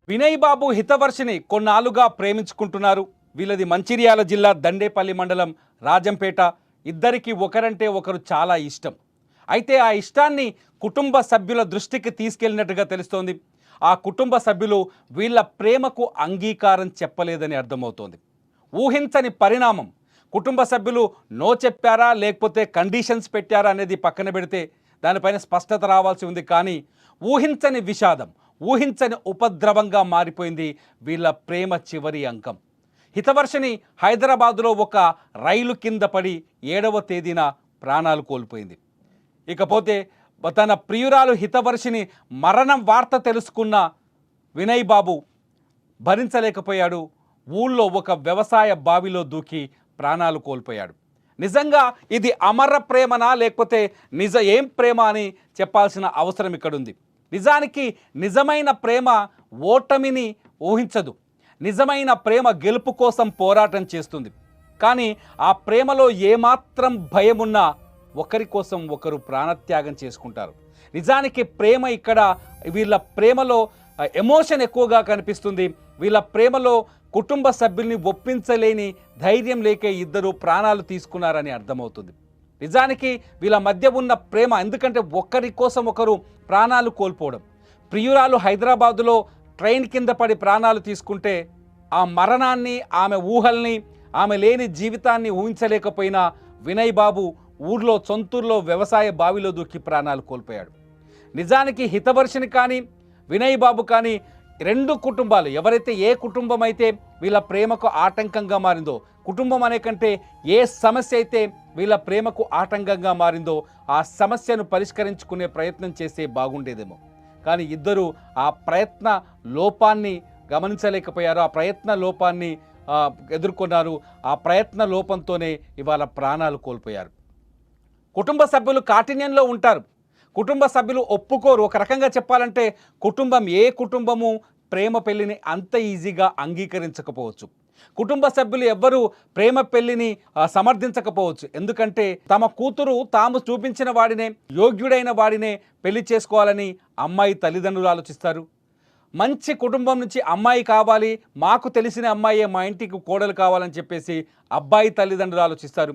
వినయ్ బాబు హితవర్షిని కొన్నాళ్ళుగా ప్రేమించుకుంటున్నారు. వీళ్ళది మంచిర్యాల జిల్లా దండేపల్లి మండలం రాజంపేట. ఇద్దరికి ఒకరంటే ఒకరు చాలా ఇష్టం. అయితే ఆ ఇష్టాన్ని కుటుంబ సభ్యుల దృష్టికి తీసుకెళ్లినట్టుగా తెలుస్తోంది. ఆ కుటుంబ సభ్యులు వీళ్ళ ప్రేమకు అంగీకారం చెప్పలేదని అర్థమవుతోంది. ఊహించని పరిణామం. కుటుంబ సభ్యులు నో చెప్పారా లేకపోతే కండిషన్స్ పెట్టారా అనేది పక్కన పెడితే దానిపైన స్పష్టత రావాల్సి ఉంది. కానీ ఊహించని విషాదం, ఊహించని ఉపద్రవంగా మారిపోయింది వీళ్ళ ప్రేమ చివరి అంకం. హితవర్షిని హైదరాబాదులో ఒక రైలు కింద పడి 7వ తేదీన ప్రాణాలు కోల్పోయింది. ఇకపోతే తన ప్రియురాలు హితవర్షిని మరణం వార్త తెలుసుకున్న వినయ్ బాబు భరించలేకపోయాడు. ఊళ్ళో ఒక వ్యవసాయ బావిలో దూకి ప్రాణాలు కోల్పోయాడు. నిజంగా ఇది అమర ప్రేమనా లేకపోతే ఏం ప్రేమ అని చెప్పాల్సిన అవసరం ఇక్కడుంది. నిజానికి నిజమైన ప్రేమ ఓటమిని ఊహించదు. నిజమైన ప్రేమ గెలుపు కోసం పోరాటం చేస్తుంది. కానీ ఆ ప్రేమలో ఏమాత్రం భయమున్నా ఒకరి కోసం ఒకరు ప్రాణత్యాగం చేసుకుంటారు. నిజానికి ప్రేమ ఇక్కడ వీళ్ళ ప్రేమలో ఎమోషన్ ఎక్కువగా కనిపిస్తుంది. వీళ్ళ ప్రేమలో కుటుంబ సభ్యుల్ని ఒప్పించలేని ధైర్యం లేకే ఇద్దరు ప్రాణాలు తీసుకున్నారని అర్థమవుతుంది. నిజానికి వీళ్ళ మధ్య ఉన్న ప్రేమ, ఎందుకంటే ఒకరి కోసం ఒకరు ప్రాణాలు కోల్పోవడం. ప్రియురాలు హైదరాబాదులో ట్రైన్ కింద పడి ప్రాణాలు తీసుకుంటే ఆ మరణాన్ని, ఆమె ఊహల్ని, ఆమె లేని జీవితాన్ని ఊహించలేకపోయిన వినయ్ బాబు ఊర్లో సొంతూరులో వ్యవసాయ బావిలో దూకి ప్రాణాలు కోల్పోయాడు. నిజానికి హితవర్షిని కానీ వినయ్ బాబు కానీ రెండు కుటుంబాలు, ఎవరైతే ఏ కుటుంబం అయితే వీళ్ళ ప్రేమకు ఆటంకంగా మారిందో, కుటుంబం అనే కంటే ఏ సమస్య అయితే వీళ్ళ ప్రేమకు ఆటంకంగా మారిందో ఆ సమస్యను పరిష్కరించుకునే ప్రయత్నం చేస్తే బాగుండేదేమో. కానీ ఇద్దరు ఆ ప్రయత్న లోపాన్ని గమనించలేకపోయారు. ఆ ప్రయత్న లోపాన్ని ఎదుర్కొన్నారు. ఆ ప్రయత్న లోపంతోనే ఇవాళ ప్రాణాలు కోల్పోయారు. కుటుంబ సభ్యులు కాఠిన్యంలో ఉంటారు. కుటుంబ సభ్యులు ఒప్పుకోరు. ఒక రకంగా చెప్పాలంటే ఏ కుటుంబము ప్రేమ పెళ్లిని అంత ఈజీగా అంగీకరించకపోవచ్చు. కుటుంబ సభ్యులు ఎవ్వరూ ప్రేమ పెళ్లిని సమర్థించకపోవచ్చు. ఎందుకంటే తమ కూతురు తాము చూపించిన వాడినే, యోగ్యుడైన వాడినే పెళ్లి చేసుకోవాలని అమ్మాయి తల్లిదండ్రులు ఆలోచిస్తారు. మంచి కుటుంబం నుంచి అమ్మాయి కావాలి, మాకు తెలిసిన అమ్మాయే మా ఇంటికి కోడలు కావాలని చెప్పేసి అబ్బాయి తల్లిదండ్రులు ఆలోచిస్తారు.